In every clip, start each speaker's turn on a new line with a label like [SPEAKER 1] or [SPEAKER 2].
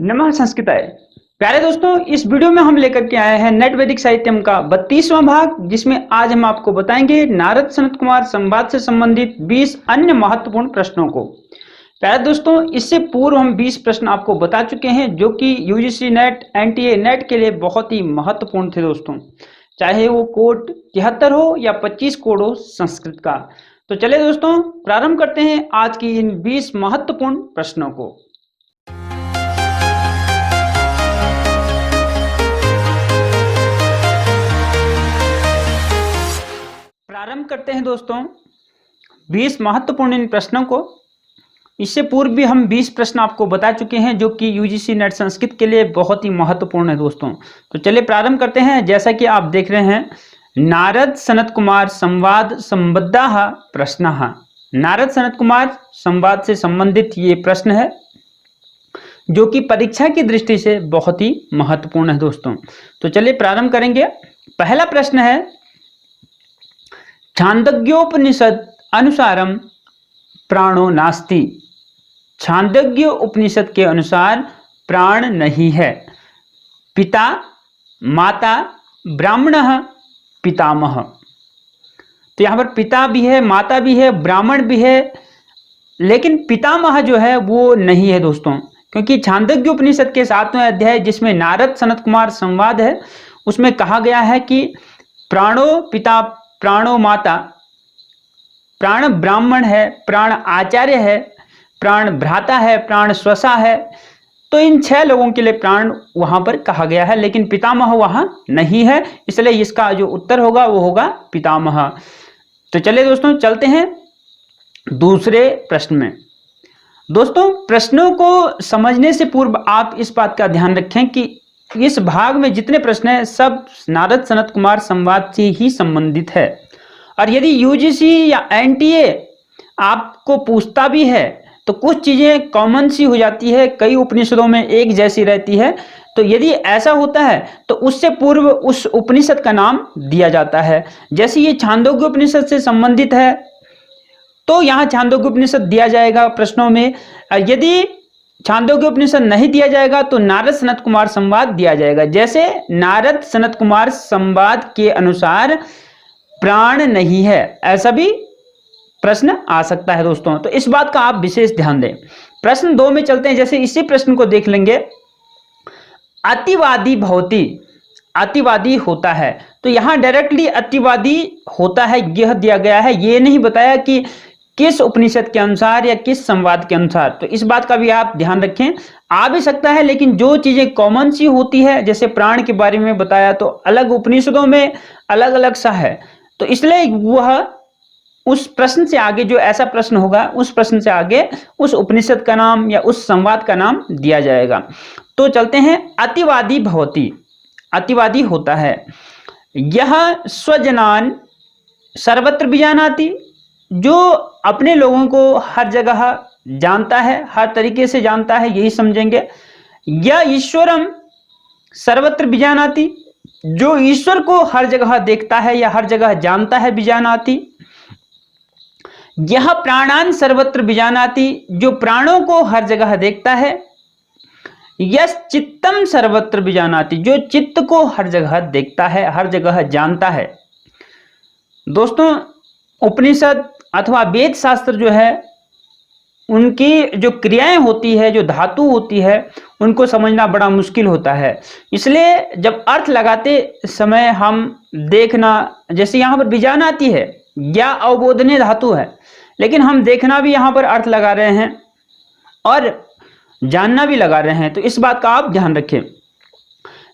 [SPEAKER 1] नमः संस्कृताय। प्यारे दोस्तों, इस वीडियो में हम लेकर के आए हैं नेट वैदिक साहित्यम का 32वां भाग, जिसमें आज हम आपको बताएंगे नारद सनत कुमार संवाद से संबंधित 20 अन्य महत्वपूर्ण प्रश्नों को। प्यारे दोस्तों, इससे पूर्व हम 20 प्रश्न आपको बता चुके हैं जो कि यूजीसी नेट एनटीए नेट के लिए बहुत ही महत्वपूर्ण थे दोस्तों, चाहे वो कोड 73 हो या 25 कोड हो संस्कृत का। तो चलिए दोस्तों, प्रारंभ करते हैं आज की इन 20 महत्वपूर्ण प्रश्नों को। प्रारंभ करते हैं दोस्तों 20 महत्वपूर्ण इन प्रश्नों को। इससे पूर्व भी हम 20 प्रश्न आपको बता चुके हैं जो कि यूजीसी नेट संस्कृत के लिए बहुत ही महत्वपूर्ण है दोस्तों। तो चलिए प्रारंभ करते हैं। जैसा कि आप देख रहे हैं, नारद सनत कुमार संवाद संबद्धाः प्रश्नः। नारद सनत कुमार संवाद से संबंधित ये प्रश्न है जो कि परीक्षा की दृष्टि से बहुत ही महत्वपूर्ण है दोस्तों। तो चलिए प्रारंभ करेंगे। पहला प्रश्न है, छांदोग्योपनिषद अनुसारम प्राणो नास्ति। छांदोग्य उपनिषद के अनुसार प्राण नहीं है। पिता, माता, ब्राह्मणः, पितामह। तो यहाँ पर पिता भी है, माता भी है, ब्राह्मण भी है, लेकिन पितामह जो है वो नहीं है दोस्तों, क्योंकि छांदोग्य उपनिषद के 7वें अध्याय जिसमें नारद सनत कुमार संवाद है, उसमें कहा गया है कि प्राणो पिता, प्राणो माता, प्राण ब्राह्मण है, प्राण आचार्य है, प्राण भ्राता है, प्राण स्वसा है। तो इन 6 लोगों के लिए प्राण वहां पर कहा गया है, लेकिन पितामह वहां नहीं है, इसलिए इसका जो उत्तर होगा वो होगा पितामह। तो चलिए दोस्तों चलते हैं दूसरे प्रश्न में। दोस्तों, प्रश्नों को समझने से पूर्व आप इस बात का ध्यान रखें कि इस भाग में जितने प्रश्न हैं सब नारद सनत कुमार संवाद से ही संबंधित है। और यदि यूजीसी या एनटीए आपको पूछता भी है तो कुछ चीजें कॉमन सी हो जाती है, कई उपनिषदों में एक जैसी रहती है। तो यदि ऐसा होता है तो उससे पूर्व उस उपनिषद का नाम दिया जाता है। जैसे ये छांदोग्य उपनिषद से संबंधित है तो यहाँ छांदोग्य उपनिषद दिया जाएगा प्रश्नों में। यदि छांदोग्य उपनिषद नहीं दिया जाएगा तो नारद सनत कुमार संवाद दिया जाएगा। जैसे नारद सनत कुमार संवाद के अनुसार प्राण नहीं है, ऐसा भी प्रश्न आ सकता है दोस्तों। तो इस बात का आप विशेष ध्यान दें। प्रश्न 2 में चलते हैं। जैसे इसी प्रश्न को देख लेंगे, अतिवादी भवति। अतिवादी होता है, तो यहां डायरेक्टली अतिवादी होता है यह दिया गया है, ये नहीं बताया कि किस उपनिषद के अनुसार या किस संवाद के अनुसार। तो इस बात का भी आप ध्यान रखें। आ भी सकता है, लेकिन जो चीजें कॉमन सी होती है, जैसे प्राण के बारे में बताया तो अलग उपनिषदों में अलग अलग सा है, तो इसलिए वह उस प्रश्न से आगे जो ऐसा प्रश्न होगा उस प्रश्न से आगे उस उपनिषद का नाम या उस संवाद का नाम दिया जाएगा। तो चलते हैं, अतिवादी भवति। अतिवादी होता है, यह स्वजनान सर्वत्र विजानाति। जो अपने लोगों को हर जगह जानता है, हर तरीके से जानता है, यही समझेंगे। यह ईश्वरम सर्वत्र विजानाति। जो ईश्वर को हर जगह देखता है या हर जगह जानता है, विजानाति। यह प्राणान सर्वत्र विजानाति। जो प्राणों को हर जगह देखता है। यस चित्तम सर्वत्र विजानाति। जो चित्त को हर जगह देखता है, हर जगह जानता है। दोस्तों, उपनिषद अथवा वेद शास्त्र जो है, उनकी जो क्रियाएं होती है, जो धातु होती है, उनको समझना बड़ा मुश्किल होता है। इसलिए जब अर्थ लगाते समय हम देखना, जैसे यहाँ पर विजानाति है, या अवबोधनीय धातु है, लेकिन हम देखना भी यहाँ पर अर्थ लगा रहे हैं और जानना भी लगा रहे हैं। तो इस बात का आप ध्यान रखें।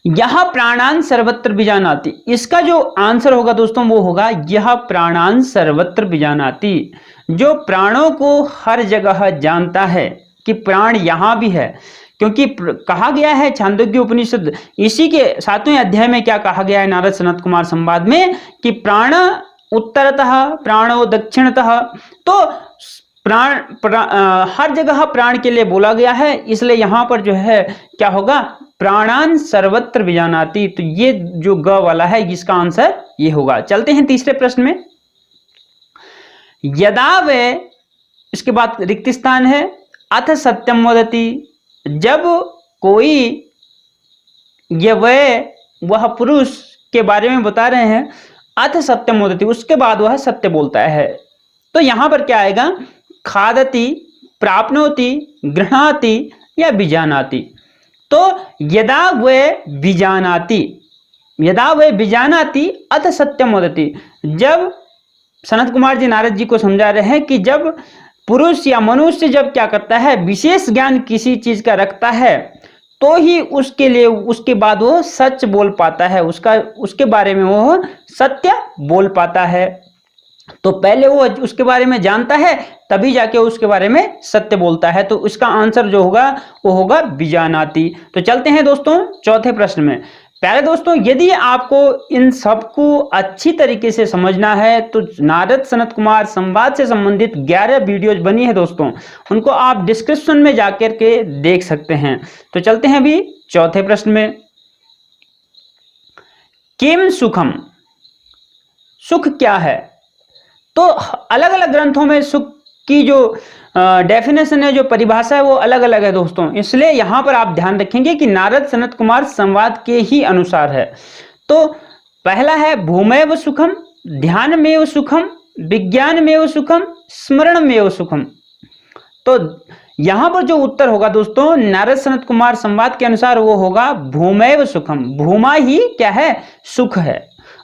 [SPEAKER 1] यह प्राणान सर्वत्र विजानाति, इसका जो आंसर होगा दोस्तों वो होगा यह प्राणान सर्वत्र विजानाति। जो प्राणों को हर जगह जानता है कि प्राण यहां भी है, क्योंकि कहा गया है छांदोग्य उपनिषद इसी के 7वें अध्याय में क्या कहा गया है नारद सनत कुमार संवाद में कि प्राण उत्तरतः, प्राणो दक्षिणतः। तो हर जगह प्राण के लिए बोला गया है, इसलिए यहां पर जो है क्या होगा, प्राणान सर्वत्र विजानाति। तो ये जो ग वाला है इसका आंसर ये होगा। चलते हैं तीसरे प्रश्न में। यदा वे, इसके बाद रिक्त स्थान है, अथ सत्यम वदति। जब कोई ये वह पुरुष के बारे में बता रहे हैं, अथ सत्यम वदति, उसके बाद वह सत्य बोलता है। तो यहां पर क्या आएगा, खादति, प्राप्नोति, गृह्णाति या बीजानाति। तो यदा वे बीजानाति अथ सत्यम वदति, जब सनत कुमार जी नारद जी को समझा रहे हैं कि जब पुरुष या मनुष्य जब क्या करता है, विशेष ज्ञान किसी चीज का रखता है, तो ही उसके बाद वो सच बोल पाता है, उसके बारे में वो सत्य बोल पाता है। तो पहले वो उसके बारे में जानता है, तभी जाके उसके बारे में सत्य बोलता है। तो इसका आंसर जो होगा वो होगा बीजानाति। तो चलते हैं दोस्तों चौथे प्रश्न में। प्यारे दोस्तों, यदि आपको इन सबको अच्छी तरीके से समझना है तो नारद सनत कुमार संवाद से संबंधित 11 वीडियोज बनी है दोस्तों, उनको आप डिस्क्रिप्शन में जाकर के देख सकते हैं। तो चलते हैं अभी चौथे प्रश्न में। किम सुखम, सुख क्या है? तो अलग अलग ग्रंथों में सुख की जो डेफिनेशन है, जो परिभाषा है, वो अलग अलग है दोस्तों। इसलिए यहां पर आप ध्यान रखेंगे कि नारद सनत कुमार संवाद के ही अनुसार है। तो पहला है भूमेव सुखम, ध्यान में सुखम, विज्ञान में सुखम, स्मरण में सुखम। तो यहां पर जो उत्तर होगा दोस्तों नारद सनत कुमार संवाद के अनुसार वो होगा भूमेव सुखम। भूमा ही क्या है, सुख है।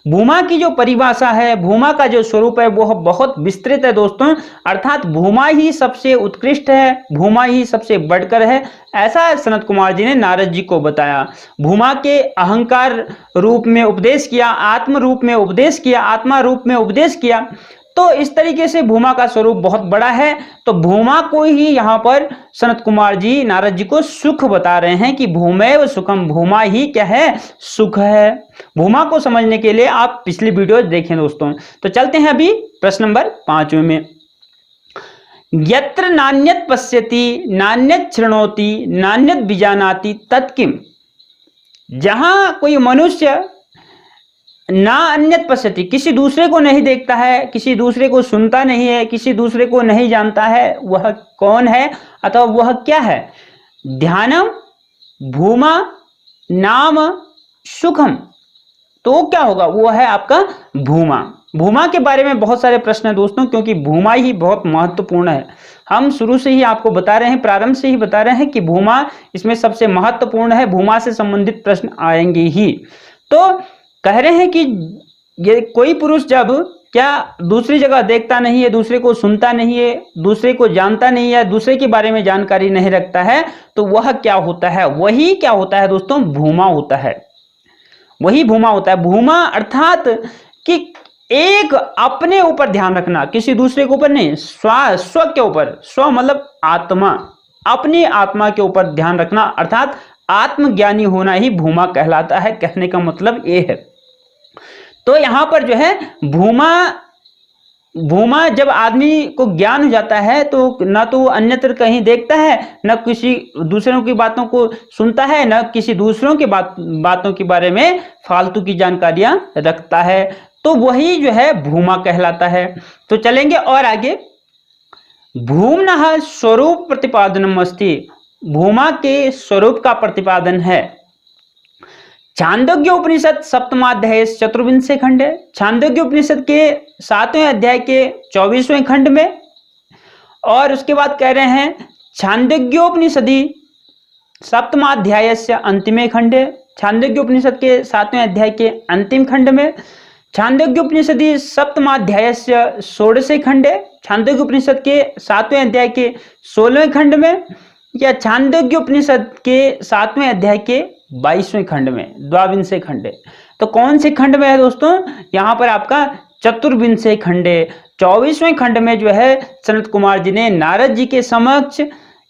[SPEAKER 1] भूमा की जो परिभाषा है, भूमा का जो स्वरूप है वो बहुत विस्तृत है दोस्तों, अर्थात भूमा ही सबसे उत्कृष्ट है, भूमा ही सबसे बढ़कर है, ऐसा सनत कुमार जी ने नारद जी को बताया। भूमा के अहंकार रूप में उपदेश किया, आत्म रूप में उपदेश किया, आत्मा रूप में उपदेश किया। तो इस तरीके से भूमा का स्वरूप बहुत बड़ा है। तो भूमा को ही यहाँ पर सनत कुमार जी नारद जी को सुख बता रहे हैं कि भूमेव सुखम, भूमा ही क्या है, सुख है। भूमा को समझने के लिए आप पिछली वीडियो देखें दोस्तों। तो चलते हैं अभी प्रश्न नंबर 5 में। यत्र नान्यत पश्यति, नान्यत शृणोति, नान्यत बीजानाति तत्किम। जहां कोई मनुष्य ना अन्यत पश्यति, किसी दूसरे को नहीं देखता है, किसी दूसरे को सुनता नहीं है, किसी दूसरे को नहीं जानता है, वह कौन है अथवा वह क्या है? ध्यानम, भूमा, नाम, सुखम। तो क्या होगा, वो है आपका भूमा। भूमा के बारे में बहुत सारे प्रश्न है दोस्तों, क्योंकि भूमा ही बहुत महत्वपूर्ण है। हम शुरू से ही आपको बता रहे हैं, प्रारंभ से ही बता रहे हैं कि भूमा इसमें सबसे महत्वपूर्ण है, भूमा से संबंधित प्रश्न आएंगे ही। तो कह रहे हैं कि ये कोई पुरुष जब क्या दूसरी जगह देखता नहीं है, दूसरे को सुनता नहीं है, दूसरे को जानता नहीं है, दूसरे के बारे में जानकारी नहीं रखता है, तो वह क्या होता है? वही क्या होता है दोस्तों, भूमा होता है। वही भूमा होता है। भूमा अर्थात कि एक अपने ऊपर ध्यान रखना, किसी दूसरे के ऊपर नहीं, स्व के ऊपर। स्व मतलब आत्मा, अपनी आत्मा के ऊपर ध्यान रखना, अर्थात आत्मज्ञानी होना ही भूमा कहलाता है। कहने का मतलब ये है। तो यहां पर जो है भूमा जब आदमी को ज्ञान हो जाता है तो ना तो अन्यत्र कहीं देखता है, न किसी दूसरों की बातों को सुनता है, न किसी दूसरों की बातों के बारे में फालतू की जानकारियां रखता है। तो वही जो है भूमा कहलाता है। तो चलेंगे और आगे। भूम्नः स्वरूप प्रतिपादनम अस्ति, भूमा के स्वरूप का प्रतिपादन है। छांदोग्य उपनिषद सप्तमाध्याय 24वें खंड है। छांदोग्य उपनिषद के 7वें अध्याय के 24वें खंड में, और उसके बाद कह रहे हैं छांदोग्योपनिषदि सप्तमाध्याय से अंतिमे खंडे। छांदोग्य उपनिषद के 7वें अध्याय के अंतिम खंड में, छांदोग्य उपनिषदि सप्तमाध्याय से 16वें खंडे, छांदोग्य उपनिषद के 7वें अध्याय के 16वें खंड में, या छांदोग्य उपनिषद के 7वें अध्याय के 22वें खंड में, द्वाविंशे खंडे। तो कौन से खंड में है दोस्तों? यहाँ पर आपका चतुर्विंशे खंडे, 24वें खंड में जो है सनत कुमार जी ने नारद जी के समक्ष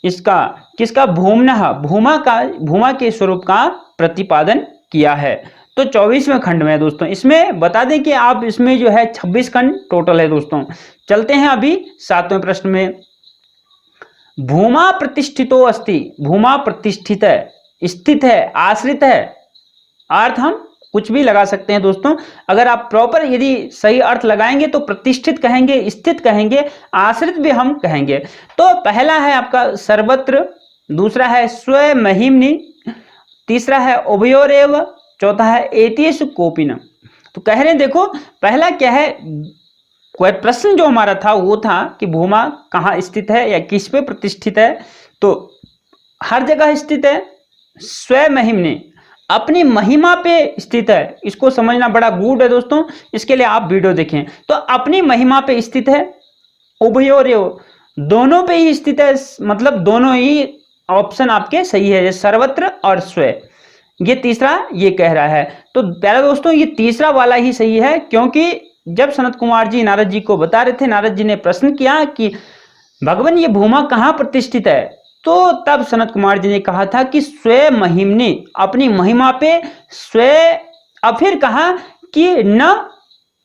[SPEAKER 1] इसका किसका भूमा के स्वरूप का प्रतिपादन किया है। तो 24वें खंड में है दोस्तों। इसमें बता दें कि आप इसमें जो है 26 खंड टोटल है दोस्तों। चलते हैं अभी 7वें प्रश्न में। भूमा प्रतिष्ठितो अस्ति, भूमा प्रतिष्ठित है, स्थित है, आश्रित है। अर्थ हम कुछ भी लगा सकते हैं दोस्तों। अगर आप प्रॉपर यदि सही अर्थ लगाएंगे तो प्रतिष्ठित कहेंगे, स्थित कहेंगे, आश्रित भी हम कहेंगे। तो पहला है आपका सर्वत्र दूसरा है स्वमहिम्नि, तीसरा है उभयोरेव, चौथा है एतेषु कोपिनम। तो कह रहे हैं देखो पहला क्या है, कोई प्रश्न जो हमारा था वो था कि भूमा कहाँ स्थित है या किस पे प्रतिष्ठित है, तो हर जगह स्थित है। स्वमहिम्नि, अपनी महिमा पे स्थित है। इसको समझना बड़ा गूढ़ है दोस्तों, इसके लिए आप वीडियो देखें। तो अपनी महिमा पे स्थित है। उभयोरेव, दोनों पे ही स्थित है, मतलब दोनों ही ऑप्शन आपके सही है, सर्वत्र और स्व। ये तीसरा ये कह रहा है। तो प्यारे दोस्तों ये तीसरा वाला ही सही है, क्योंकि जब सनत कुमार जी नारद जी को बता रहे थे, नारद जी ने प्रश्न किया कि भगवान ये भूमा कहाँ प्रतिष्ठित है, तो तब सनत कुमार जी ने कहा था कि स्व महिम्नि, अपनी महिमा पे स्व। अब फिर कहा कि न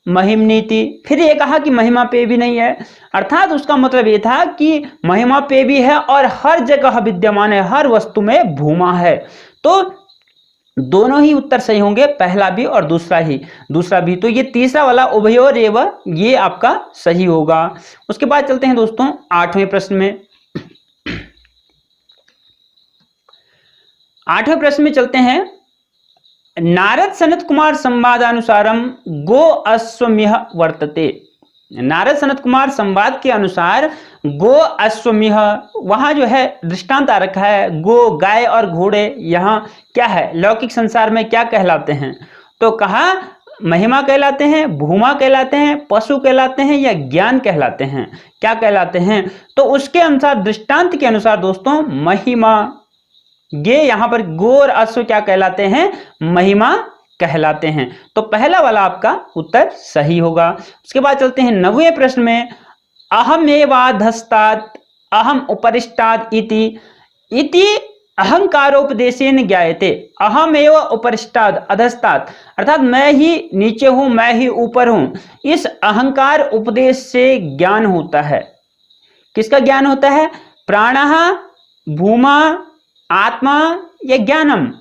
[SPEAKER 1] महिम्नीति, फिर ये कहा कि महिमा पे भी नहीं है, अर्थात उसका मतलब ये था कि महिमा पे भी है और हर जगह विद्यमान है, हर वस्तु में भूमा है। तो दोनों ही उत्तर सही होंगे, पहला भी और दूसरा भी। तो ये तीसरा वाला उभयोरेव ये आपका सही होगा। उसके बाद चलते हैं दोस्तों 8वें प्रश्न में। 8वें प्रश्न में चलते हैं। नारद सनत कुमार संवादानुसारम गो अश्वमिह वर्तते। नारद सनत कुमार संवाद के अनुसार गो अश्वमिह, वहां जो है दृष्टांत आ रखा है, गो गाय और घोड़े यहाँ क्या है, लौकिक संसार में क्या कहलाते हैं, तो कहा महिमा कहलाते हैं, भूमा कहलाते हैं, पशु कहलाते हैं या ज्ञान कहलाते हैं, क्या कहलाते हैं। तो उसके अनुसार दृष्टांत के अनुसार दोस्तों महिमा, ये यहां पर गो और अश्व क्या कहलाते हैं, महिमा कहलाते हैं। तो पहला वाला आपका उत्तर सही होगा। उसके बाद चलते हैं 9वें प्रश्न में। अहमेवाधस्तात् अहम उपरिष्टात् इति इति अहंकारोपदेशेन ज्ञायते। अहमेव उपरिष्टात् अधस्तात्, अर्थात मैं ही नीचे हूं, मैं ही ऊपर हूं, इस अहंकार उपदेश से ज्ञान होता है। किसका ज्ञान होता है, प्राणः, भूमा, आत्मा या ज्ञानम।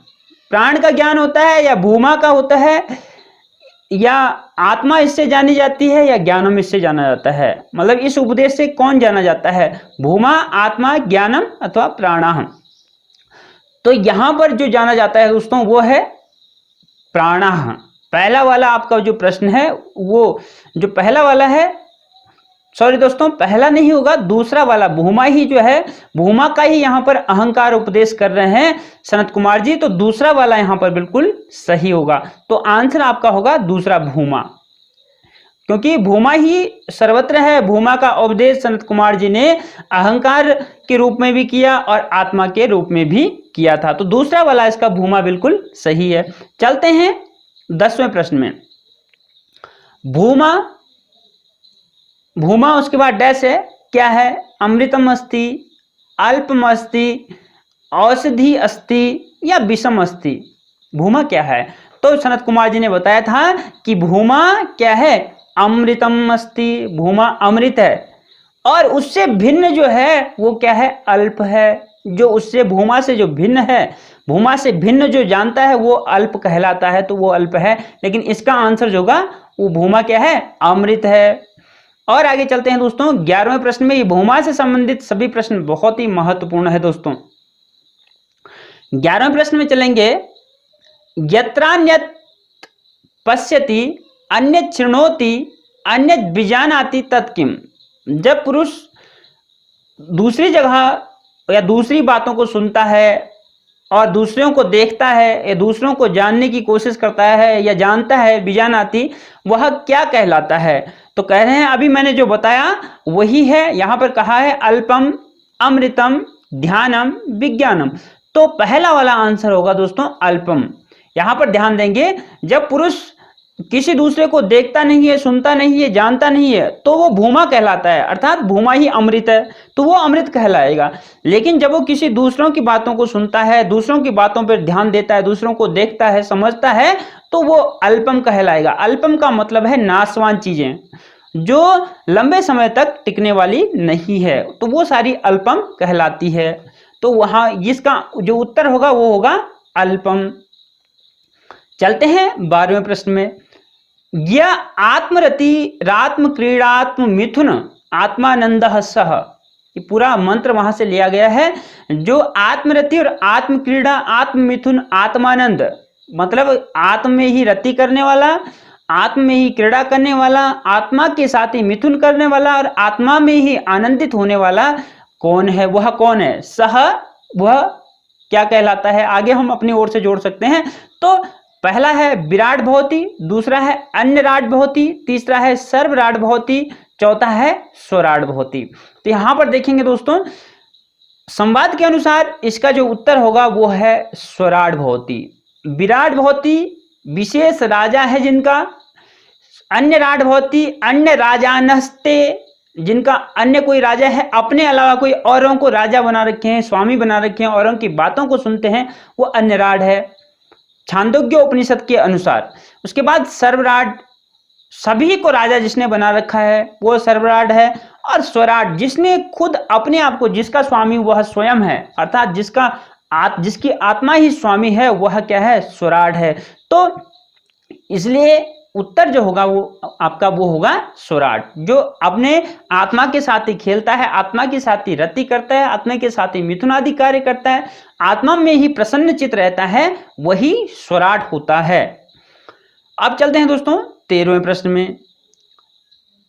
[SPEAKER 1] प्राण का ज्ञान होता है या भूमा का होता है, या आत्मा इससे जानी जाती है या ज्ञानम इससे जाना जाता है। मतलब इस उपदेश से कौन जाना जाता है, भूमा, आत्मा, ज्ञानम अथवा प्राणः। तो यहां पर जो जाना जाता है दोस्तों वो है प्राणः। पहला वाला आपका जो प्रश्न है, वो जो पहला वाला है, सॉरी दोस्तों पहला नहीं होगा, दूसरा वाला भूमा ही जो है, भूमा का ही यहां पर अहंकार उपदेश कर रहे हैं सनत कुमार जी, तो दूसरा वाला यहां पर बिल्कुल सही होगा। तो आंसर आपका होगा दूसरा भूमा, क्योंकि भूमा ही सर्वत्र है। भूमा का उपदेश सनत कुमार जी ने अहंकार के रूप में भी किया और आत्मा के रूप में भी किया था। तो दूसरा वाला इसका भूमा बिल्कुल सही है। चलते हैं 10वें प्रश्न में। भूमा उसके बाद डैश है, क्या है, अमृतम अस्ति, अल्पम अस्ति, औषधि अस्ति या विषम अस्ति। भूमा क्या है, तो सनत कुमार जी ने बताया था कि भूमा क्या है, अमृतम अस्ति, भूमा अमृत है, और उससे भिन्न जो है वो क्या है, अल्प है। जो उससे भूमा से जो भिन्न है, भूमा से भिन्न जो जानता है वो अल्प कहलाता है, तो वो अल्प है। लेकिन इसका आंसर जो होगा वो भूमा क्या है, अमृत है। और आगे चलते हैं दोस्तों 11वें प्रश्न में। ये भूमा से संबंधित सभी प्रश्न बहुत ही महत्वपूर्ण है दोस्तों। 11वें प्रश्न में चलेंगे। यत्रान्यत् पश्यति अन्यत् शृणोति अन्यत् विजानाति तत्किम। जब पुरुष दूसरी जगह या दूसरी बातों को सुनता है और दूसरों को देखता है या दूसरों को जानने की कोशिश करता है या जानता है, विजानाति, वह क्या कहलाता है। तो कह रहे हैं अभी मैंने जो बताया वही है, यहां पर कहा है अल्पम, अमृतम, ध्यानम, विज्ञानम। तो पहला वाला आंसर होगा दोस्तों अल्पम। यहां पर ध्यान देंगे, जब पुरुष किसी दूसरे को देखता नहीं है, सुनता नहीं है, जानता नहीं है, तो वो भूमा कहलाता है, अर्थात भूमा ही अमृत है, तो वो अमृत कहलाएगा। लेकिन जब वो किसी दूसरों की बातों को सुनता है, दूसरों की बातों पर ध्यान देता है, दूसरों को देखता है, समझता है, तो वो अल्पम कहलाएगा। अल्पम का मतलब है नाशवान चीजें, जो लंबे समय तक टिकने वाली नहीं है, तो वो सारी अल्पम कहलाती है। तो वहां इसका जो उत्तर होगा वो होगा अल्पम। चलते हैं 12वें प्रश्न में। यह आत्मरति रात्म क्रीड़ात्म मिथुन आत्मानंद सह। ये पूरा मंत्र वहां से लिया गया है। जो आत्मरति और आत्म क्रीड़ा, आत्म मिथुन, आत्मानंद, मतलब आत्म में ही रति करने वाला, आत्म में ही क्रीड़ा करने वाला, आत्मा के साथ ही मिथुन करने वाला और आत्मा में ही आनंदित होने वाला कौन है? वह कौन है? सह, वह क्या कहलाता है? आगे हम अपनी ओर से जोड़ सकते हैं। तो पहला है विराट भवति, दूसरा है अन्यराट भवति, तीसरा है सर्वराट भवति, चौथा है स्वराट भवति। तो यहां पर देखेंगे दोस्तों, संवाद के अनुसार इसका जो उत्तर होगा वो है स्वराट भवति। विराट भवति विशेष राजा है जिनका, अन्य राट भवति अन्य राजानस्ते, जिनका अन्य कोई राजा है, अपने अलावा कोई औरों को राजा बना रखे हैं, स्वामी बना रखे हैं, औरों की बातों को सुनते हैं, वो अन्य राट है छांदोग्य उपनिषद के अनुसार। उसके बाद सर्वराट, सभी को राजा जिसने बना रखा है वो सर्वराट है। और स्वराट, जिसने खुद अपने आप को, जिसका स्वामी वह स्वयं है, अर्थात जिसकी आत्मा ही स्वामी है, वह क्या है? स्वराट है। तो इसलिए उत्तर जो होगा वो आपका वो होगा स्वराट, जो अपने आत्मा के साथ ही खेलता है, आत्मा के साथ ही रति करता है, आत्मा के साथ ही मिथुन आदि कार्य करता है, आत्मा में ही प्रसन्न चित्त रहता है, वही स्वराट होता है। अब चलते हैं दोस्तों 13वें प्रश्न में।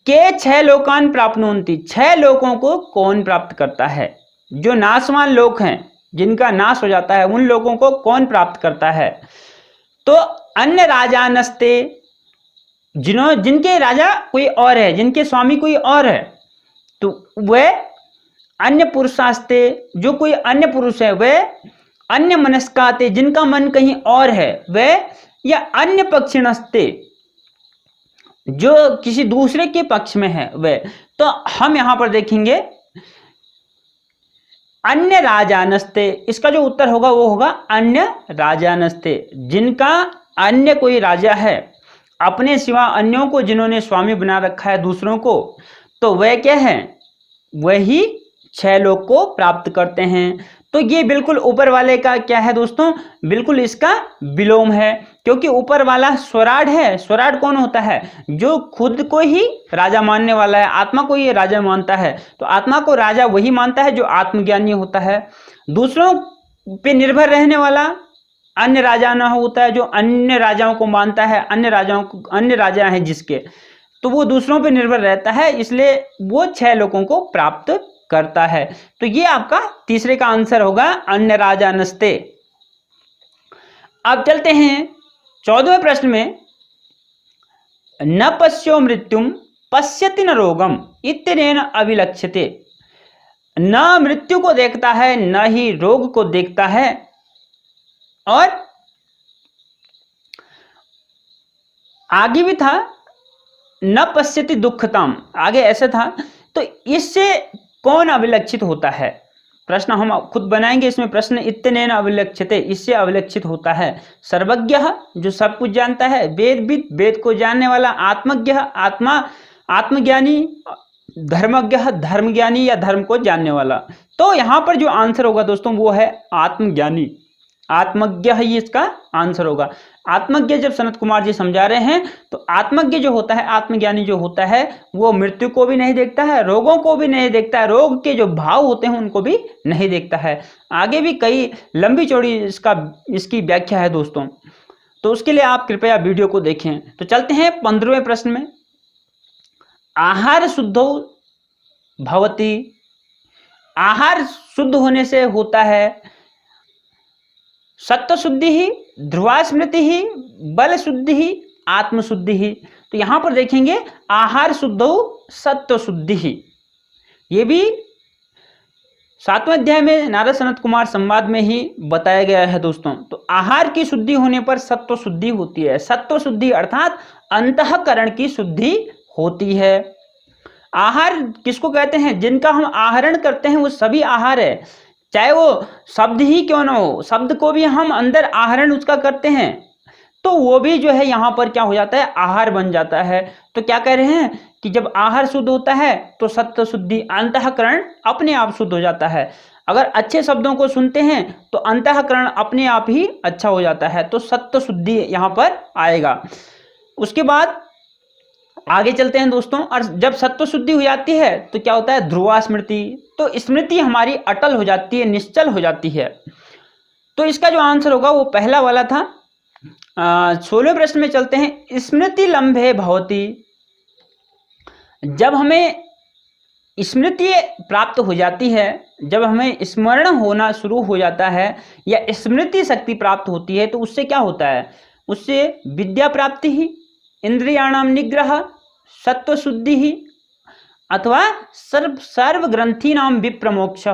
[SPEAKER 1] के 6 लोकान प्राप्नुवन्ति, 6 लोकों को कौन प्राप्त करता है? जो नाशवान लोक हैं, जिनका नाश हो जाता है, उन लोगों को कौन प्राप्त करता है? तो अन्य राजानस्ते, जिनके राजा कोई और है, जिनके स्वामी कोई और है, तो वह अन्य पुरुषास्ते, जो कोई अन्य पुरुष है, वह अन्य मनस्काते, जिनका मन कहीं और है, वह, या अन्य पक्षिणस्ते, जो किसी दूसरे के पक्ष में है, वह। तो हम यहां पर देखेंगे अन्य राजानस्ते, इसका जो उत्तर होगा वो होगा अन्य राजानस्ते, जिनका अन्य कोई राजा है, अपने सिवा अन्यों को जिन्होंने स्वामी बना रखा है दूसरों को, तो वह क्या है? वही 6 लोक को प्राप्त करते हैं। तो ये बिल्कुल ऊपर वाले का क्या है दोस्तों? बिल्कुल इसका विलोम है, क्योंकि ऊपर वाला स्वराट है। स्वराट कौन होता है? जो खुद को ही राजा मानने वाला है, आत्मा को ही राजा मानता है। तो आत्मा को राजा वही मानता है जो आत्मज्ञानी होता है। दूसरों पे निर्भर रहने वाला अन्य राजा ना होता है, जो अन्य राजाओं को मानता है, अन्य राजा हैं जिसके, तो वो दूसरों पे निर्भर रहता है, इसलिए वो 6 लोगों को प्राप्त करता है। तो ये आपका तीसरे का आंसर होगा अन्य राजानस्ते। अब चलते हैं 14वें प्रश्न में। न पश्यो मृत्युम पश्यति न रोगम इत्यनेन अभिलक्ष्यते, न मृत्यु को देखता है न ही रोग को देखता है, और आगे भी था न पश्यति दुखताम, आगे ऐसे था। तो इससे कौन अभिलक्षित होता है? प्रश्न हम खुद बनाएंगे इसमें। प्रश्न इत्यनेन अभिलक्ष्यते, इससे अभिलक्षित होता है सर्वज्ञ, जो सब कुछ जानता है, वेदविद, वेद को जानने वाला, आत्मज्ञ, आत्मज्ञानी, धर्मज्ञ, धर्मज्ञानी या धर्म को जानने वाला। तो यहां पर जो आंसर होगा दोस्तों वो है आत्मज्ञानी, आत्मज्ञ ही इसका आंसर होगा। आत्मज्ञ जब सनत कुमार जी समझा रहे हैं, तो आत्मज्ञ जो होता है, आत्मज्ञानी जो होता है, वो मृत्यु को भी नहीं देखता है, रोगों को भी नहीं देखता है, रोग के जो भाव होते हैं उनको भी नहीं देखता है। आगे भी कई लंबी चौड़ी इसकी व्याख्या है दोस्तों, तो उसके लिए आप कृपया वीडियो को देखें। तो चलते हैं 15वें प्रश्न में। आहार शुद्धो भवति, आहार शुद्ध होने से होता है सत्व शुद्धि ही, ध्रुवा स्मृति ही, बल शुद्धि ही, आत्मशुद्धि ही। तो यहां पर देखेंगे आहार शुद्धो सत्व शुद्धि ही, ये भी 7वें अध्याय में नारद सनत कुमार संवाद में ही बताया गया है दोस्तों। तो आहार की शुद्धि होने पर सत्व शुद्धि होती है। सत्व शुद्धि अर्थात अंतःकरण की शुद्धि होती है। आहार किसको कहते हैं? जिनका हम आहरण करते हैं वो सभी आहार है, चाहे वो शब्द ही क्यों ना हो, शब्द को भी हम अंदर आहरण उसका करते हैं, तो वो भी जो है यहाँ पर क्या हो जाता है? आहार बन जाता है। तो क्या कह रहे हैं कि जब आहार शुद्ध होता है तो सत्व शुद्धि, अंतःकरण अपने आप शुद्ध हो जाता है। अगर अच्छे शब्दों को सुनते हैं तो अंतःकरण अपने आप ही अच्छा हो जाता है, तो सत्व शुद्धि यहाँ पर आएगा। उसके बाद आगे चलते हैं दोस्तों। और जब सत्व शुद्धि हो जाती है तो क्या होता है, ध्रुवा स्मृति। तो स्मृति हमारी अटल हो जाती है, निश्चल हो जाती है। तो इसका जो आंसर होगा वो पहला वाला था। 16वें प्रश्न में चलते हैं। स्मृति लंबे भवति। जब हमें स्मृति प्राप्त हो जाती है, जब हमें स्मरण होना शुरू हो जाता है या स्मृति शक्ति प्राप्त होती है, तो उससे क्या होता है, उससे विद्या प्राप्ति ही, इंद्रियाणाम निग्रह, सत्व शुद्धि ही, अथवा सर्व ग्रंथि नाम विप्रमोक्ष।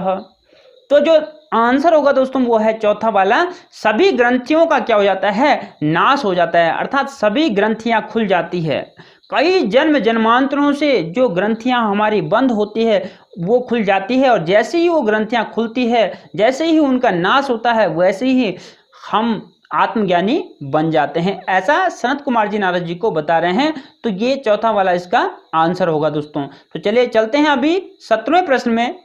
[SPEAKER 1] तो जो आंसर होगा दोस्तों वो है चौथा वाला, सभी ग्रंथियों का क्या हो जाता है, नाश हो जाता है, अर्थात सभी ग्रंथियां खुल जाती है। कई जन्म जन्मांतरों से जो ग्रंथियां हमारी बंद होती है वो खुल जाती है, और जैसे ही वो ग्रंथियां खुलती है, जैसे ही उनका नाश होता है, वैसे ही हम आत्मज्ञानी बन जाते हैं। ऐसा सनत कुमार जी नारद जी को बता रहे हैं। तो ये चौथा वाला इसका आंसर होगा दोस्तों। तो चलिए चलते हैं अभी 17वें प्रश्न में।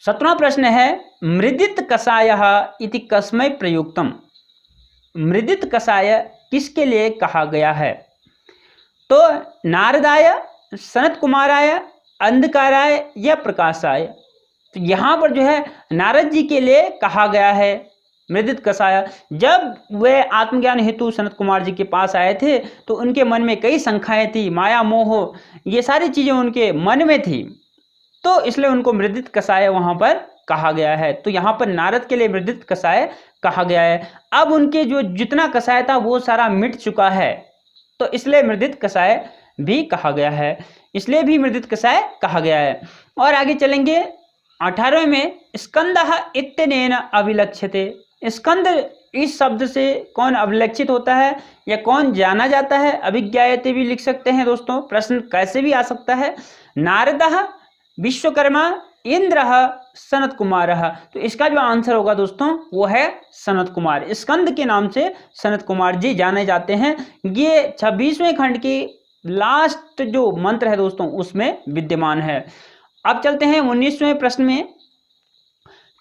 [SPEAKER 1] 17वां प्रश्न है, मृदित कषायः इति कस्मै प्रयुक्तम। मृदित कषाय किसके लिए कहा गया है? तो नारदाय, सनत कुमाराय, अंधकाराय या प्रकाशाय। तो यहाँ पर जो है नारद जी के लिए कहा गया है मृदित कषाय। जब वे आत्मज्ञान हेतु सनत कुमार जी के पास आए थे तो उनके मन में कई शंकाएं थी, माया मोह, ये सारी चीजें उनके मन में थी, तो इसलिए उनको मृदित कषाय वहां पर कहा गया है। तो यहाँ पर नारद के लिए मृदित कषाय कहा गया है। अब उनके जो जितना कषाय था वो सारा मिट चुका है, तो इसलिए मृदित कषाय भी कहा गया है, इसलिए भी मृदित कषाय कहा गया है। और आगे चलेंगे 18वें में, स्कंदः इत्यनेन अभिलक्ष्यते। स्कंद इस शब्द से कौन अभिलक्षित होता है या कौन जाना जाता है? अभिज्ञायते भी लिख सकते हैं दोस्तों, प्रश्न कैसे भी आ सकता है। नारदः, विश्वकर्मा, इंद्रः, सनत कुमारः। तो इसका जो आंसर होगा दोस्तों वो है सनत कुमार। स्कंद के नाम से सनत कुमार जी जाने जाते हैं। ये 26वें खंड की लास्ट जो मंत्र है दोस्तों उसमें विद्यमान है। अब चलते हैं 19वें प्रश्न में।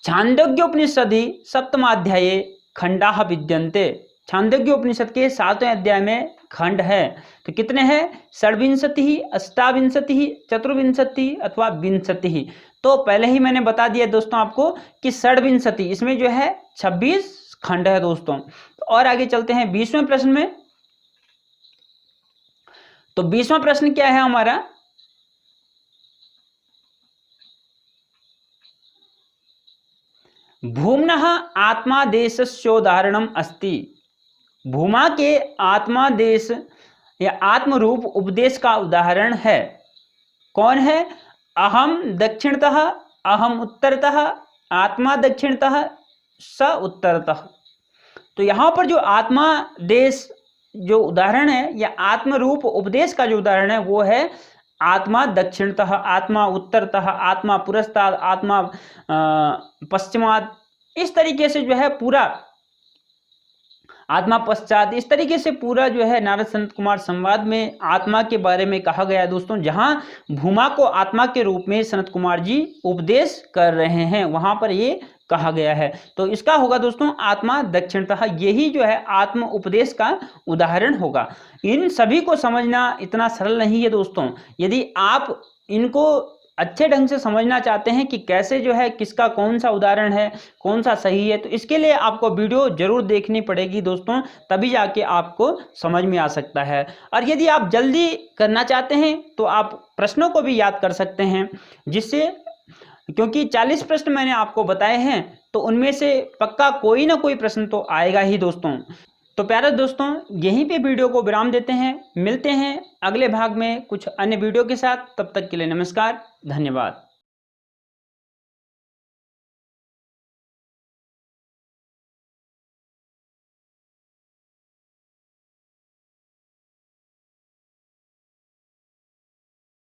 [SPEAKER 1] छांदोग्योपनिषदि सप्तमाध्याये खंडाः विद्यन्ते। छांदोग्योपनिषद के 7वें अध्याय में खंड है, तो कितने हैं? षड्विंशति, अष्टाविंशति, चतुर्विंशति अथवा विंशति। तो पहले ही मैंने बता दिया दोस्तों आपको कि षड्विंशति, इसमें जो है 26 खंड है दोस्तों। और आगे चलते हैं 20वें प्रश्न में। तो 20वां प्रश्न क्या है हमारा? भूम्नः आत्मादेशस्योदाहरणम अस्ति। भूमा के आत्मादेश या आत्मरूप उपदेश का उदाहरण है। कौन है? अहम दक्षिणतः, अहम उत्तरतः, आत्मा दक्षिणतः, स उत्तरतः। तो यहाँ पर जो आत्मा देश जो उदाहरण है या आत्मरूप उपदेश का जो उदाहरण है वो है आत्मा दक्षिणतः, आत्मा उत्तरतः, आत्मा पुरस्ताद, आत्मा पश्चिमाद। इस तरीके से जो है पूरा आत्मा पश्चात, इस तरीके से पूरा जो है नारद सनत कुमार संवाद में आत्मा के बारे में कहा गया है दोस्तों। जहां भूमा को आत्मा के रूप में सनत कुमार जी उपदेश कर रहे हैं वहां पर ये कहा गया है। तो इसका होगा दोस्तों आत्मा दक्षिणतः, यही जो है आत्म उपदेश का उदाहरण होगा। इन सभी को समझना इतना सरल नहीं है दोस्तों। यदि आप इनको अच्छे ढंग से समझना चाहते हैं कि कैसे जो है किसका कौन सा उदाहरण है, कौन सा सही है, तो इसके लिए आपको वीडियो जरूर देखनी पड़ेगी दोस्तों, तभी जाके आपको समझ में आ सकता है। और यदि आप जल्दी करना चाहते हैं तो आप प्रश्नों को भी याद कर सकते हैं, जिससे क्योंकि 40 प्रश्न मैंने आपको बताए हैं तो उनमें से पक्का कोई ना कोई प्रश्न तो आएगा ही दोस्तों। तो प्यारे दोस्तों यहीं पे वीडियो को विराम देते हैं, मिलते हैं अगले भाग में कुछ अन्य वीडियो के साथ। तब तक के लिए नमस्कार, धन्यवाद।